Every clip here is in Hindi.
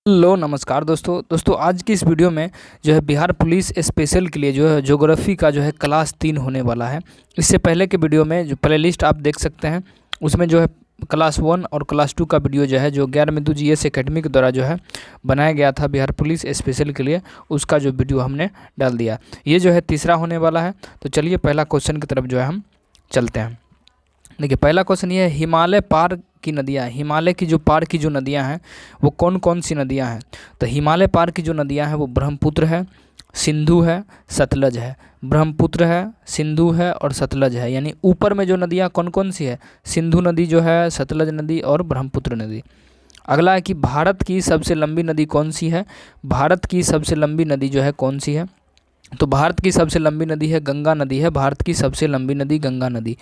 हेलो नमस्कार दोस्तों आज की इस वीडियो में जो है बिहार पुलिस स्पेशल के लिए जो है ज्योग्राफी का जो है क्लास 3 होने वाला है। इससे पहले के वीडियो में जो प्लेलिस्ट आप देख सकते हैं उसमें जो है क्लास 1 और क्लास 2 का वीडियो जो है जो ज्ञानबिंदु जीएस एकेडमी के द्वारा जो है बनाया गया था बिहार पुलिस स्पेशल के लिए, उसका जो वीडियो हमने डाल दिया। ये जो है तीसरा होने वाला है। तो चलिए पहला क्वेश्चन की तरफ जो है हम चलते हैं। देखिए पहला क्वेश्चन ये है, हिमालय पार की नदियाँ, हिमालय की जो पार की जो नदियाँ हैं वो कौन कौन सी नदियाँ हैं। तो हिमालय पार की जो नदियाँ हैं वो ब्रह्मपुत्र है, सिंधु है, सतलज है। ब्रह्मपुत्र है, सिंधु है और सतलज है। यानी ऊपर में जो नदियाँ कौन कौन सी है, सिंधु नदी जो है, सतलज नदी और ब्रह्मपुत्र नदी। अगला है कि भारत की सबसे लंबी नदी कौन सी है। भारत की सबसे लंबी नदी जो है कौन सी है। तो भारत की सबसे लंबी नदी है गंगा नदी है। भारत की सबसे लंबी नदी गंगा नदी।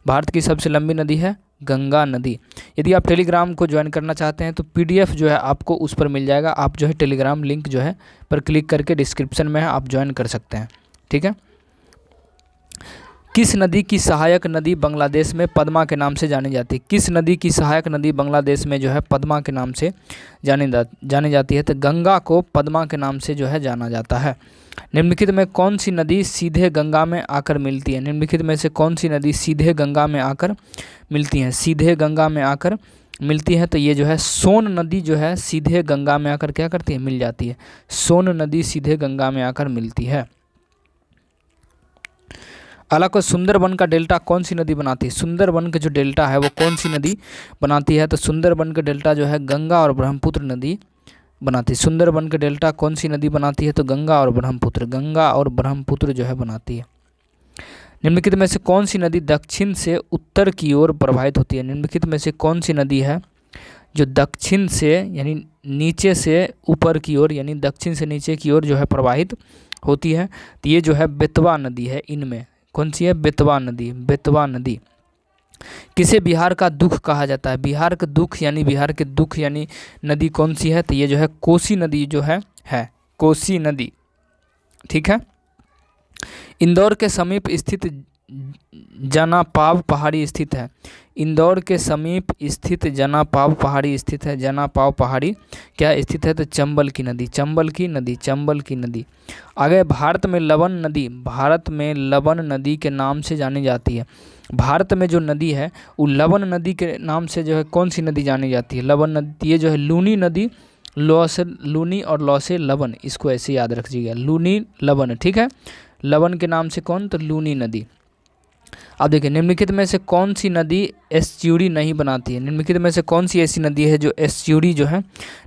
भारत की सबसे लंबी नदी है गंगा नदी। यदि आप टेलीग्राम को ज्वाइन करना चाहते हैं तो पीडीएफ जो है आपको उस पर मिल जाएगा। आप जो है टेलीग्राम लिंक जो है पर क्लिक करके डिस्क्रिप्शन में है, आप ज्वाइन कर सकते हैं। ठीक है। किस नदी की सहायक नदी बांग्लादेश में पद्मा के नाम से जानी जाती है। किस नदी की सहायक नदी बांग्लादेश में जो है पद्मा के नाम से जानी जाती है। तो गंगा को पद्मा के नाम से जो है जाना जाता है। निम्नलिखित में कौन सी नदी सीधे गंगा में आकर मिलती है। निम्नलिखित में से कौन सी नदी सीधे गंगा में आकर मिलती है, सीधे गंगा में आकर मिलती है। तो ये जो है सोन नदी जो है सीधे गंगा में आकर क्या करती है, मिल जाती है। सोन नदी सीधे गंगा में आकर मिलती है। हालांकि सुंदरबन का डेल्टा कौन सी नदी बनाती है। सुंदरबन का जो डेल्टा है वो कौन सी नदी बनाती है। तो सुंदरबन का डेल्टा जो है गंगा और ब्रह्मपुत्र नदी बनाती है। सुंदरबन का डेल्टा कौन सी नदी बनाती है। तो गंगा और ब्रह्मपुत्र, गंगा और ब्रह्मपुत्र जो है बनाती है। निम्नलिखित में से कौन सी नदी दक्षिण से उत्तर की ओर प्रवाहित होती है। निम्नलिखित में से कौन सी नदी है जो दक्षिण से यानी नीचे से ऊपर की ओर यानी दक्षिण से नीचे की ओर जो है प्रवाहित होती है। तो ये जो है बेतवा नदी है। इनमें कौन सी है, बेतवा नदी। बेतवा नदी किसे बिहार का दुख कहा जाता है। बिहार का दुख यानी बिहार के दुख यानी नदी कौन सी है। तो ये जो है कोसी नदी जो है कोसी नदी। ठीक है। इंदौर के समीप स्थित जनापाव पहाड़ी स्थित है। इंदौर के समीप स्थित जनापाव पहाड़ी स्थित है। जनापाव पहाड़ी क्या स्थित है। तो चंबल की नदी, चंबल की नदी, चंबल की नदी। आगे भारत में लवन नदी, भारत में लवन नदी के नाम से जानी जाती है। भारत में जो नदी है वो लवन नदी के नाम से जो है कौन सी नदी जानी जाती है, लवन नदी। ये जो है लूनी नदी, लौ से लूनी और लौ से लवन, इसको ऐसे याद रखिएगा, लूनी लवन। ठीक है। लवन के नाम से कौन, तो लूनी नदी। अब देखिए निम्नलिखित में से कौन सी नदी एस्च्यूरी नहीं बनाती है। निम्नलिखित में से कौन सी ऐसी नदी है जो एस्च्यूरी जो है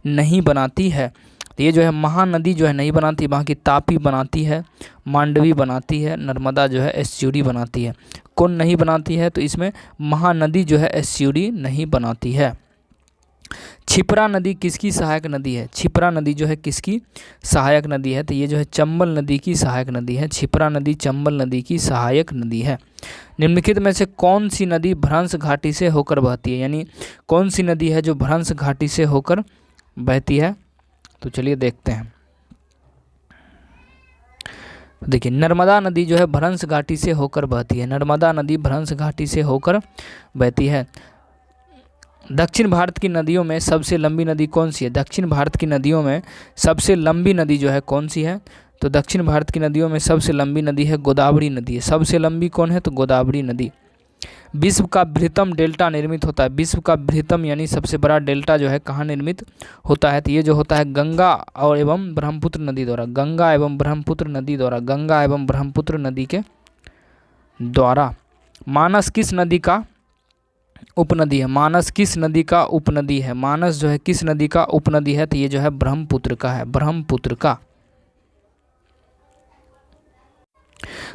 नहीं बनाती है। तो ये जो है महानदी जो है नहीं बनाती, वहाँ की तापी बनाती है, मांडवी बनाती है, नर्मदा जो है एस्च्यूरी बनाती है। कौन नहीं बनाती है, तो इसमें महानदी जो है एस्च्यूरी नहीं बनाती है। छिपरा नदी किसकी सहायक नदी है। छिपरा नदी जो है किसकी सहायक नदी है। तो ये जो है चंबल नदी की सहायक नदी है। छिपरा नदी चंबल नदी की सहायक नदी है। निम्नलिखित में से कौन सी नदी भ्रंश घाटी से होकर बहती है। यानी कौन सी नदी है जो भ्रंश घाटी से होकर बहती है। तो चलिए देखते हैं। देखिए नर्मदा नदी जो है भ्रंश घाटी से होकर बहती है। नर्मदा नदी भ्रंश घाटी से होकर बहती है। दक्षिण भारत की नदियों में सबसे लंबी नदी कौन सी है। दक्षिण भारत की नदियों में सबसे लंबी नदी जो है कौन सी है। तो दक्षिण भारत की नदियों में सबसे लंबी नदी है गोदावरी नदी है। सबसे लंबी कौन है, तो गोदावरी नदी। विश्व का बृहत्तम डेल्टा निर्मित होता है। विश्व का बृहत्तम यानी सबसे बड़ा डेल्टा जो है कहाँ निर्मित होता है। तो ये जो होता है गंगा और एवं ब्रह्मपुत्र नदी द्वारा, गंगा एवं ब्रह्मपुत्र नदी द्वारा, गंगा एवं ब्रह्मपुत्र नदी के द्वारा। मानस किस नदी का उपनदी है। मानस किस नदी का उपनदी है। मानस जो है किस नदी का उपनदी है। तो ये जो है ब्रह्मपुत्र का है, ब्रह्मपुत्र का।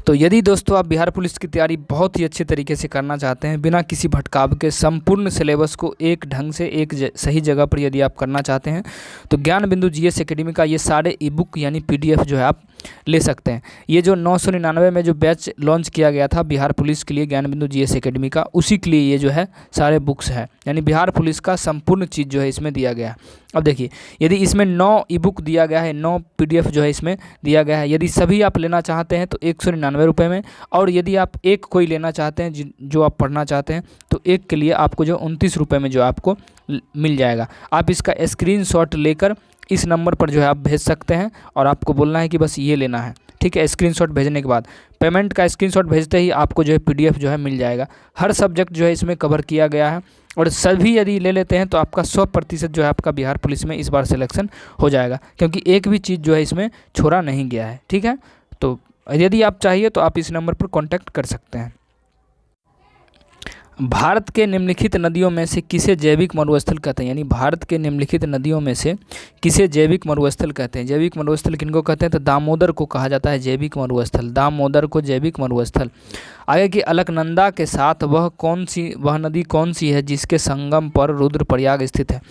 तो यदि दोस्तों आप बिहार पुलिस की तैयारी बहुत ही अच्छे तरीके से करना चाहते हैं, बिना किसी भटकाव के संपूर्ण सिलेबस को एक ढंग से एक सही जगह पर यदि आप करना चाहते हैं, तो ज्ञानबिंदु जीएस एकेडमी का ये सारे ई बुक यानी पीडीएफ जो है आप ले सकते हैं। ये जो 999 में जो बैच लॉन्च किया गया था बिहार पुलिस के लिए ज्ञानबिंदु जीएस एकेडमी का, उसी के लिए ये जो है सारे बुक्स हैं। यानी बिहार पुलिस का संपूर्ण चीज़ जो है इसमें दिया गया है। अब देखिए यदि इसमें 9 ई बुक दिया गया है, 9 पीडीएफ जो है इसमें दिया गया है। यदि सभी आप लेना चाहते हैं तो 199 रुपये में, और यदि आप एक कोई लेना चाहते हैं जो आप पढ़ना चाहते हैं तो एक के लिए आपको जो 29 रुपये में जो आपको मिल जाएगा। आप इसका स्क्रीनशॉट लेकर इस नंबर पर जो है आप भेज सकते हैं और आपको बोलना है कि बस ये लेना है, ठीक है। स्क्रीनशॉट भेजने के बाद पेमेंट का स्क्रीनशॉट भेजते ही आपको जो है PDF जो है मिल जाएगा। हर सब्जेक्ट जो है इसमें कवर किया गया है और सभी यदि ले लेते हैं तो आपका 100% जो है आपका बिहार पुलिस में इस बार सिलेक्शन हो जाएगा, क्योंकि एक भी चीज़ जो है इसमें छोड़ा नहीं गया है, ठीक है। तो यदि आप चाहिए तो आप इस नंबर पर कॉन्टैक्ट कर सकते हैं। भारत के निम्नलिखित नदियों में से किसे जैविक मरुस्थल कहते हैं, यानी भारत के निम्नलिखित नदियों में से किसे जैविक मरुस्थल कहते हैं। जैविक मरुस्थल किनको कहते हैं, तो दामोदर को कहा जाता है जैविक मरुस्थल, दामोदर को जैविक मरुस्थल। आगे की अलकनंदा के साथ वह नदी कौन सी है जिसके संगम पर रुद्रप्रयाग स्थित है।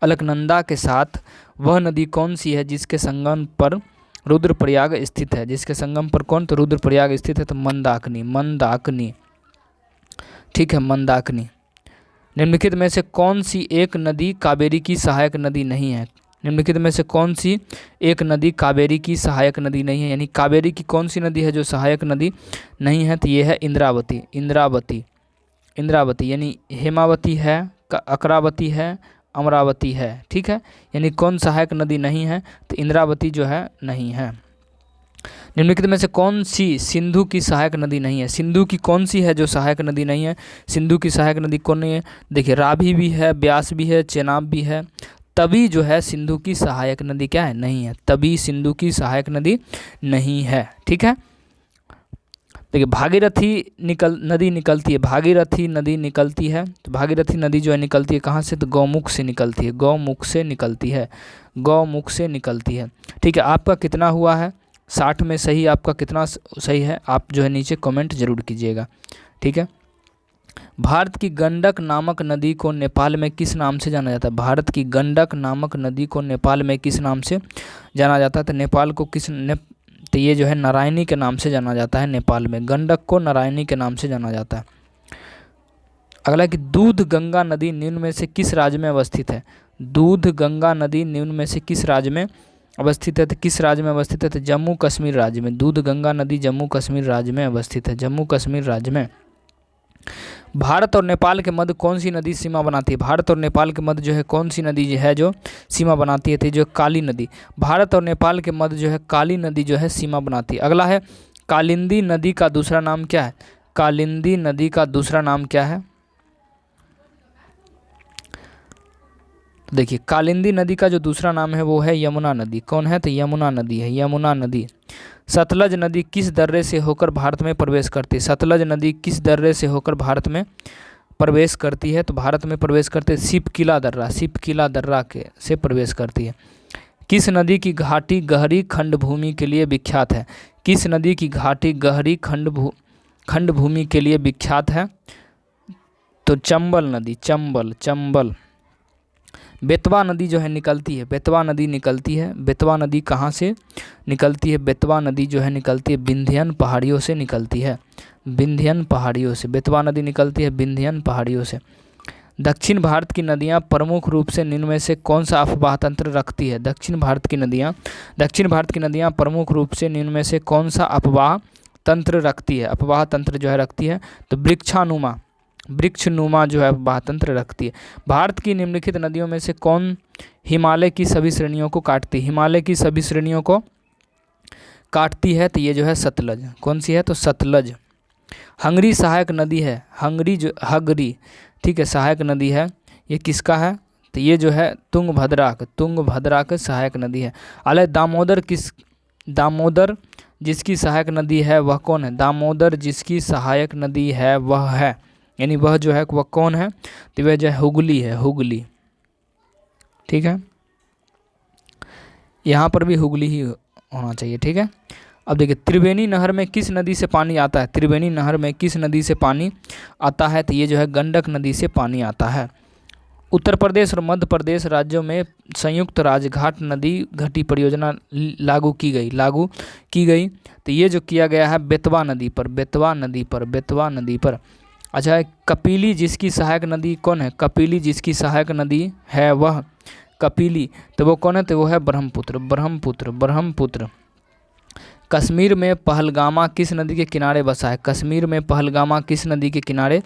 अलकनंदा के साथ वह नदी कौन सी है जिसके संगम पर रुद्रप्रयाग स्थित है, जिसके संगम पर कौन, तो रुद्रप्रयाग स्थित है, तो मंदाकिनी, मंदाकिनी, ठीक है, मंदाकिनी। निम्नलिखित में से कौन सी एक नदी कावेरी की सहायक नदी नहीं है। निम्नलिखित में से कौन सी एक नदी कावेरी की सहायक नदी नहीं है, यानी कावेरी की कौन सी नदी है जो सहायक नदी नहीं है, तो ये है इंद्रावती, इंद्रावती, इंद्रावती, यानी हेमावती है, अकरावती है, अमरावती है, ठीक है। यानी कौन सहायक नदी नहीं है, तो इंद्रावती जो है नहीं है। निम्नलिखित में से कौन सी सिंधु की सहायक नदी नहीं है। सिंधु की कौन सी है जो सहायक नदी नहीं है, सिंधु की सहायक नदी कौन नहीं है, देखिए रावी भी है, ब्यास भी है, चेनाब भी है, तभी जो है सिंधु की सहायक नदी क्या है, नहीं है, तभी सिंधु की सहायक नदी नहीं है, ठीक है। देखिए भागीरथी नदी निकलती है, भागीरथी नदी निकलती है, तो भागीरथी नदी जो है निकलती है कहाँ से, तो गौमुख से निकलती है, गौमुख से निकलती है, गौमुख से निकलती है, ठीक है। आपका कितना हुआ है, 60 में सही आपका कितना सही है, आप जो है नीचे कमेंट जरूर कीजिएगा, ठीक है। भारत की गंडक नामक नदी को नेपाल में किस नाम से जाना जाता है। भारत की गंडक नामक नदी को नेपाल में किस नाम से जाना जाता है, तो नेपाल को तो ये जो है नारायणी के नाम से जाना जाता है, नेपाल में गंडक को नारायणी के नाम से जाना जाता है। अगला कि दूध गंगा नदी निम्न में से किस राज्य में अवस्थित है। दूध गंगा नदी निम्न में से किस राज्य में अवस्थित है, तो किस राज्य में अवस्थित है, तो जम्मू कश्मीर राज्य में। दूध गंगा नदी जम्मू कश्मीर राज्य में अवस्थित है, जम्मू कश्मीर राज्य में। भारत और नेपाल के मध्य कौन सी नदी सीमा बनाती है। भारत और नेपाल के मध्य जो है कौन सी नदी है जो सीमा बनाती है, तो जो काली नदी। भारत और नेपाल के मध्य जो है काली नदी जो है सीमा बनाती है। अगला है कालिंदी नदी का दूसरा नाम क्या है। कालिंदी नदी का दूसरा नाम क्या है, देखिए कालिंदी नदी का जो दूसरा नाम है वो है यमुना नदी। कौन है, तो यमुना नदी है, यमुना नदी। सतलज नदी किस दर्रे से होकर भारत में प्रवेश करती है। सतलज नदी किस दर्रे से होकर भारत में प्रवेश करती है, तो भारत में प्रवेश करते सिपकिला दर्रा, सिपकिला दर्रा के से प्रवेश करती है। किस नदी की घाटी गहरी खंड भूमि के लिए विख्यात है। किस नदी की घाटी गहरी खंड भूमि के लिए विख्यात है, तो चंबल नदी, चंबल, चंबल। बेतवा नदी जो है निकलती है, बेतवा नदी निकलती है, बेतवा नदी कहाँ से निकलती है, बेतवा नदी जो है निकलती है विंध्यन पहाड़ियों से निकलती है, विंध्यन पहाड़ियों से बेतवा नदी निकलती है, विंध्यन पहाड़ियों से। दक्षिण भारत की नदियाँ प्रमुख रूप से निम्न में से कौन सा अफवाह तंत्र रखती है। दक्षिण भारत की नदियाँ प्रमुख रूप से निम्न में से कौन सा अफवाह तंत्र रखती है। अफवाह तंत्र जो है रखती है, तो वृक्षनुमा जो है अफवाह तंत्र रखती है। भारत की निम्नलिखित नदियों में से कौन हिमालय की सभी श्रेणियों को काटती है। हिमालय की सभी श्रेणियों को काटती है, तो ये जो है सतलज। कौन सी है, तो सतलज। हंगरी सहायक नदी है, हगरी, ठीक है, सहायक नदी है। ये किसका है, तो ये जो है तुंगभद्रा के सहायक नदी है। अले दामोदर जिसकी सहायक नदी है वह कौन है। दामोदर जिसकी सहायक नदी है वह है, यानी वह जो है वह कौन है, तो वह जो है हुगली है, हुगली, ठीक है। यहाँ पर भी हुगली ही होना चाहिए, ठीक है। अब देखिए त्रिवेणी नहर में किस नदी से पानी आता है। त्रिवेणी नहर में किस नदी से पानी आता है, तो ये जो है गंडक नदी से पानी आता है। उत्तर प्रदेश और मध्य प्रदेश राज्यों में संयुक्त राजघाट नदी घाटी परियोजना लागू की गई, तो ये जो किया गया है बेतवा नदी पर। अच्छा, कपिली जिसकी सहायक नदी कौन है। कपिली जिसकी सहायक नदी है वह कपिली, तो वो कौन है, तो वो है ब्रह्मपुत्र। कश्मीर में पहलगामा किस नदी के किनारे बसा है। कश्मीर में पहलगामा किस नदी के किनारे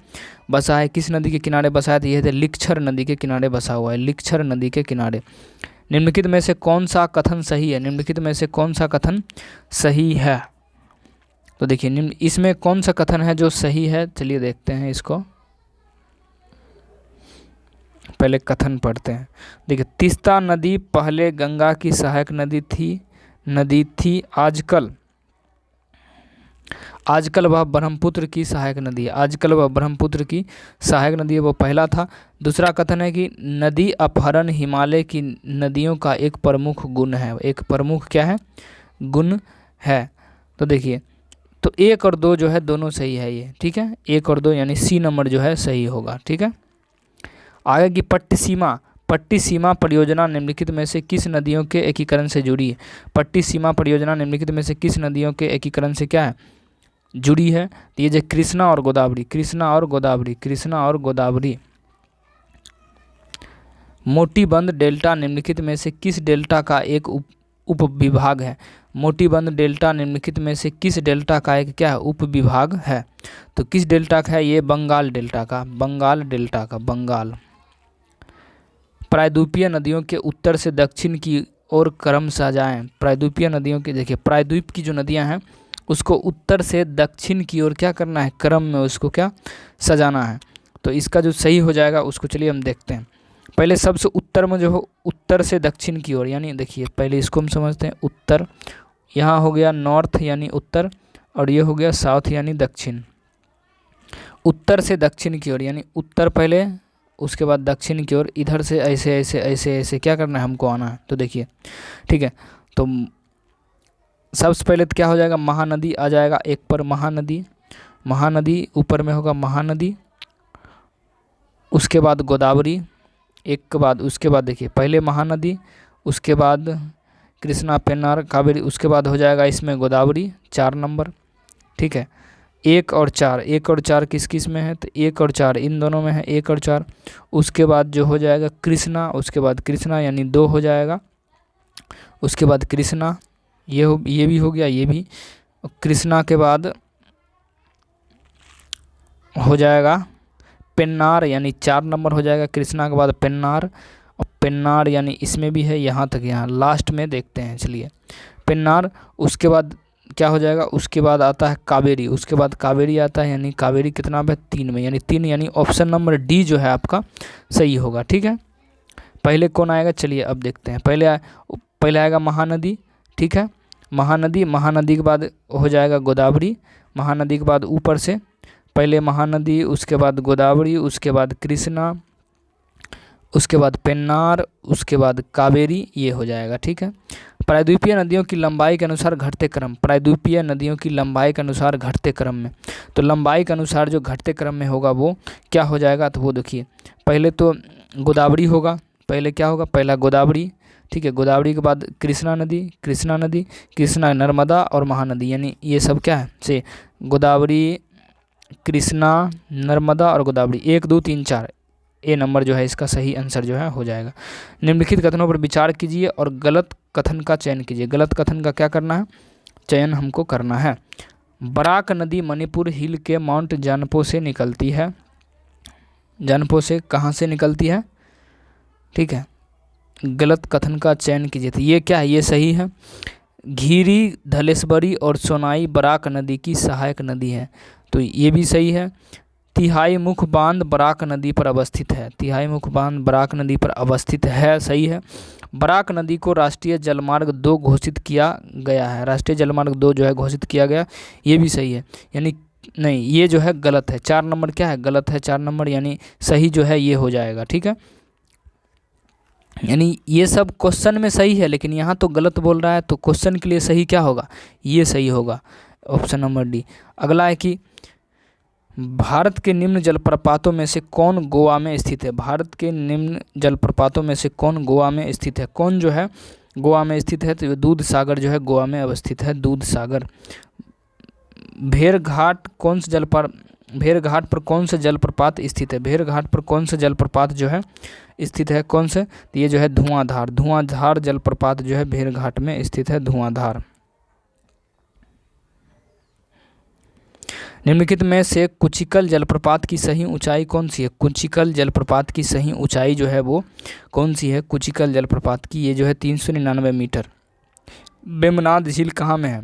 बसा है। किस नदी के किनारे बसा है, तो यह लिक्छर नदी के किनारे बसा हुआ है, लिक्छर नदी के किनारे। निम्नलिखित में से कौन सा कथन सही है? निम्नलिखित में से कौन सा कथन सही है? तो देखिए इसमें कौन सा कथन है जो सही है, चलिए देखते हैं इसको। पहले कथन पढ़ते हैं। देखिए, तीस्ता नदी पहले गंगा की सहायक नदी थी, आजकल वह ब्रह्मपुत्र की सहायक नदी है। आजकल वह ब्रह्मपुत्र की सहायक नदी है, वो पहला था। दूसरा कथन है कि नदी अपहरण हिमालय की नदियों का एक प्रमुख गुण है। एक प्रमुख क्या है? गुण है। तो देखिए, तो 1 और 2 जो है दोनों सही है ये, ठीक है। 1 और 2 यानी सी नंबर जो है सही होगा, ठीक है। आगे की पट्टी सीमा परियोजना निम्नलिखित में से किस नदियों के एकीकरण से जुड़ी है? पट्टी सीमा परियोजना निम्नलिखित में से किस नदियों के एकीकरण से क्या है? जुड़ी है। तो ये जो कृष्णा और गोदावरी। मोटी बंद डेल्टा निम्नलिखित में से किस डेल्टा का एक उपविभाग है? मोटी बंद डेल्टा निम्नलिखित में से किस डेल्टा का एक क्या है? उपविभाग है। तो किस डेल्टा का है ये? बंगाल डेल्टा का। प्रायद्वीपीय नदियों के उत्तर से दक्षिण की ओर क्रम सजाएं। प्रायद्वीपीय नदियों की, देखिए प्रायद्वीप की जो नदियां हैं उसको उत्तर से दक्षिण की ओर क्या करना है? क्रम में उसको क्या सजाना है। तो इसका जो सही हो जाएगा उसको चलिए हम देखते हैं। पहले सबसे उत्तर में जो हो, उत्तर से दक्षिण की ओर, यानी देखिए पहले इसको हम समझते हैं। उत्तर, यहाँ हो गया नॉर्थ यानी उत्तर, और ये हो गया साउथ यानी दक्षिण। उत्तर से दक्षिण की ओर यानी उत्तर पहले, उसके बाद दक्षिण की ओर, इधर से ऐसे क्या करना है हमको आना है। तो देखिए, ठीक है। तो सबसे पहले तो क्या हो जाएगा? महानदी आ जाएगा एक पर, महानदी ऊपर में होगा महानदी, उसके बाद गोदावरी, एक के बाद उसके बाद देखिए पहले महानदी, उसके बाद कृष्णा, पेन्नार, कावेरी, उसके बाद हो जाएगा इसमें गोदावरी 4 नंबर, ठीक है। 1 और 4 किस किस में है? तो 1 और 4 इन दोनों में है, 1 और 4। उसके बाद जो हो जाएगा कृष्णा, उसके बाद कृष्णा यानी 2 हो जाएगा, उसके बाद कृष्णा, ये भी हो गया, ये भी। कृष्णा के बाद हो जाएगा पेन्नार यानी 4 नंबर हो जाएगा। कृष्णा के बाद पेन्नार, और पेन्नार यानी इसमें भी है, यहाँ तक, यहाँ लास्ट में देखते हैं। चलिए, पेन्नार, उसके बाद क्या हो जाएगा? उसके बाद आता है कावेरी, उसके बाद कावेरी आता है, यानी कावेरी कितना है? 3 में, यानी 3, यानी ऑप्शन नंबर डी जो है आपका सही होगा, ठीक है। पहले कौन आएगा? चलिए अब देखते हैं। पहले आएगा महानदी, ठीक है। महानदी के बाद हो जाएगा गोदावरी, महानदी के बाद ऊपर से पहले महानदी, उसके बाद गोदावरी, उसके बाद कृष्णा, उसके बाद पेन्नार, उसके बाद कावेरी, ये हो जाएगा, ठीक है। प्रायद्वीपीय नदियों की लंबाई के अनुसार घटते क्रम, प्रायद्वीपीय नदियों की लंबाई के अनुसार घटते क्रम में, तो लंबाई के अनुसार जो घटते क्रम में होगा वो क्या हो जाएगा? तो वो देखिए, पहले तो गोदावरी होगा, पहले क्या होगा? पहला गोदावरी, ठीक है। गोदावरी के बाद कृष्णा नदी, कृष्णा, नर्मदा और महानदी, यानी ये सब क्या है? से गोदावरी, कृष्णा, नर्मदा और गोदावरी, 1 2 3 4, ए नंबर जो है इसका सही आंसर जो है हो जाएगा। निम्नलिखित कथनों पर विचार कीजिए और गलत कथन का चयन कीजिए। गलत कथन का क्या करना है? चयन हमको करना है। बराक नदी मणिपुर हिल के माउंट जानपो से निकलती है। जानपो से कहाँ से निकलती है? ठीक है, गलत कथन का चयन कीजिए। तो ये क्या है? ये सही है। घीरी, धलेश्वरी और सोनाई बराक नदी की सहायक नदी है, तो ये भी सही है। तिहाई मुख बांध बराक नदी पर अवस्थित है, तिहाई मुख बांध बराक नदी पर अवस्थित है, सही है। बराक नदी को राष्ट्रीय जलमार्ग 2 घोषित किया गया है, राष्ट्रीय जलमार्ग 2 जो है घोषित किया गया, ये भी सही है। यानी नहीं, ये जो है गलत है। 4 नंबर क्या है? गलत है 4 नंबर, यानी सही जो है ये हो जाएगा, ठीक है। यानी ये सब क्वेश्चन में सही है, लेकिन यहाँ तो गलत बोल रहा है, तो क्वेश्चन के लिए सही क्या होगा? ये सही होगा, ऑप्शन नंबर डी। अगला है कि भारत के निम्न जलप्रपातों में से कौन गोवा में स्थित है? भारत के निम्न जलप्रपातों में से कौन गोवा में स्थित है? कौन जो है गोवा में स्थित है? तो दूध सागर जो है गोवा में अवस्थित है, दूध सागर। भेड़घाट पर कौन से जलप्रपात स्थित है? भेड़घाट पर कौन से जलप्रपात जो है स्थित है? कौन से? तो ये जो है धुआंधार जलप्रपात जो है भेड़घाट में स्थित है, धुआंधार। निम्नलिखित में से कुचिकल जलप्रपात की सही ऊंचाई कौन सी है? कुचिकल जलप्रपात की सही ऊंचाई जो है वो कौन सी है? कुचिकल जलप्रपात की ये जो है 399 मीटर। बेम्बनाद झील कहाँ में है?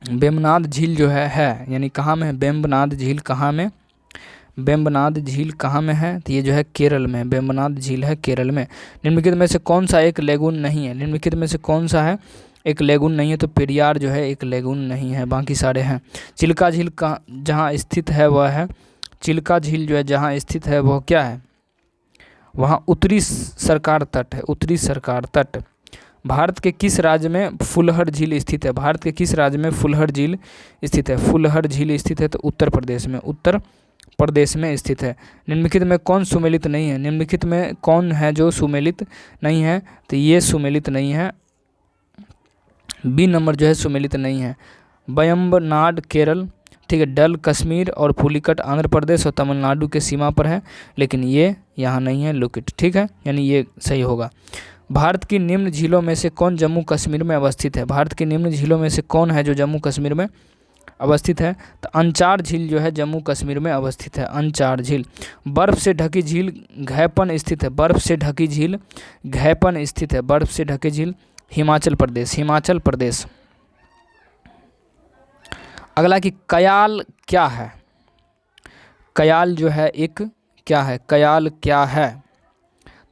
बेम्बनाद झील जो है यानी कहाँ में है? बेम्बनाद झील कहाँ में? बेम्बनाद झील कहाँ में है? तो ये जो है केरल में, बेम्बनाद झील है केरल में। निम्नलिखित में से कौन सा एक लेगून नहीं है? निम्नलिखित में से कौन सा है एक लेगून नहीं है? तो पेरियार जो है एक लेगून नहीं है, बाकी सारे हैं। चिल्का झील कहाँ जहाँ स्थित है वह है, चिल्का झील जो है जहाँ स्थित है वह क्या है? वहाँ उत्तरी सरकार तट है, उत्तरी सरकार तट। भारत के किस राज्य में फुलहर झील स्थित है? भारत के किस राज्य में फुलहर झील स्थित है? फुलहर झील स्थित है तो उत्तर प्रदेश में, उत्तर प्रदेश में स्थित है। निम्नलिखित में कौन सुमेलित नहीं है? निम्नलिखित में कौन है जो सुमेलित नहीं है? तो ये सुमेलित नहीं है, बी नंबर जो है सुमेलित नहीं है। वयम्बनाड केरल, ठीक है, डल कश्मीर और पुलिकट आंध्र प्रदेश और तमिलनाडु के सीमा पर है, लेकिन ये यहाँ नहीं है, लुकिट, ठीक है, यानी ये सही होगा। भारत की निम्न झीलों में से कौन जम्मू कश्मीर में अवस्थित है? भारत की निम्न झीलों में से कौन है जो जम्मू कश्मीर में अवस्थित है? तो अंचार झील जो है जम्मू कश्मीर में अवस्थित है, अंचार झील। बर्फ से ढकी झील घैपन स्थित है, बर्फ से ढकी झील घैपन स्थित है, बर्फ से ढकी झील हिमाचल प्रदेश, हिमाचल प्रदेश। अगला कि कयाल क्या है? कयाल जो है एक क्या है? कयाल क्या है?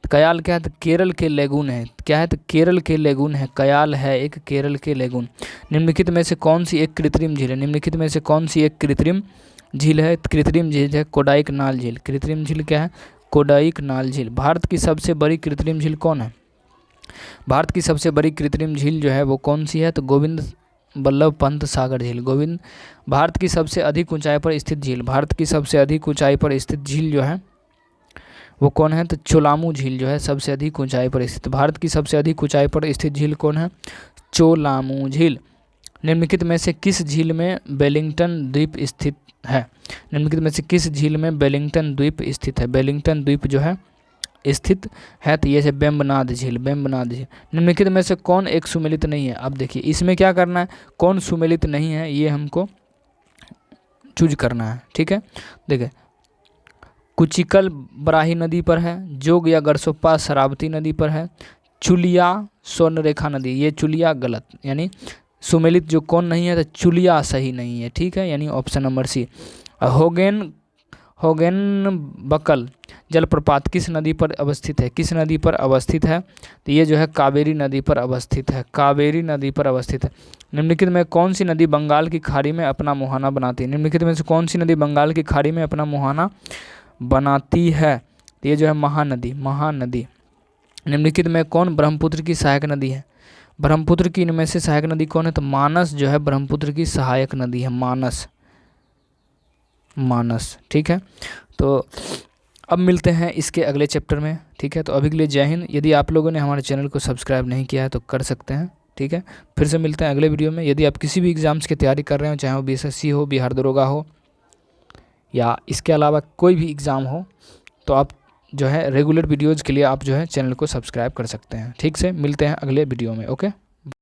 तो कयाल क्या है? तो केरल के लेगून है। क्या है? तो केरल के लेगून है, कयाल है एक केरल के लेगून। निम्नलिखित में से कौन सी एक कृत्रिम झील है? निम्नलिखित में से कौन सी एक कृत्रिम झील है? कृत्रिम झील है कोडाइकनाल झील। कृत्रिम झील क्या है? कोडाइकनाल झील। भारत की सबसे बड़ी कृत्रिम झील कौन है? भारत की सबसे बड़ी कृत्रिम झील जो है वो कौन सी है? तो गोविंद बल्लभ पंत सागर झील। गोविंद भारत की सबसे अधिक ऊंचाई पर स्थित झील, भारत की सबसे अधिक ऊंचाई पर स्थित झील जो है वो कौन है? तो चोलामू झील जो है सबसे अधिक ऊंचाई पर स्थित। भारत की सबसे अधिक ऊंचाई पर स्थित झील कौन है? चोलामू झील। निम्नलिखित में से किस झील में वेलिंगटन द्वीप स्थित है? निम्नलिखित में से किस झील में वेलिंगटन द्वीप स्थित है? वेलिंगटन द्वीप जो है स्थित है, तो ये है बेम्बनाद झील, बेम्बनाद झील। निम्नलिखित में से कौन एक सुमेलित नहीं है? अब देखिए इसमें क्या करना है, कौन सुमेलित नहीं है ये हमको चूज करना है, ठीक है। देखिए कुचिकल बराही नदी पर है, जोग या गरसोप्पा शरावती नदी पर है, चुलिया स्वर्णरेखा नदी, ये चुलिया गलत, यानी सुमेलित जो कौन नहीं है तो चुलिया सही नहीं है, ठीक है, यानी option number C. Hogenakkal जलप्रपात किस नदी पर अवस्थित है? किस नदी पर अवस्थित है? तो ये जो है कावेरी नदी पर अवस्थित है, कावेरी नदी पर अवस्थित है। निम्नलिखित में कौन सी नदी बंगाल की खाड़ी में अपना मुहाना बनाती है? निम्नलिखित में से कौन सी नदी बंगाल की खाड़ी में अपना मुहाना बनाती है? तो ये जो है महानदी, महानदी। निम्नलिखित में कौन ब्रह्मपुत्र की सहायक नदी है? ब्रह्मपुत्र की इनमें से सहायक नदी कौन है? तो मानस जो है ब्रह्मपुत्र की सहायक नदी है, मानस, मानस, ठीक है। तो अब मिलते हैं इसके अगले चैप्टर में, ठीक है। तो अभी के लिए जय हिंद। यदि आप लोगों ने हमारे चैनल को सब्सक्राइब नहीं किया है तो कर सकते हैं, ठीक है। फिर से मिलते हैं अगले वीडियो में। यदि आप किसी भी एग्ज़ाम्स की तैयारी कर रहे हो, चाहे वो BSSC हो, बिहार दरोगा हो, या इसके अलावा कोई भी एग्ज़ाम हो, तो आप जो है रेगुलर वीडियोज़ के लिए आप जो है चैनल को सब्सक्राइब कर सकते हैं। ठीक से मिलते हैं अगले वीडियो में, ओके।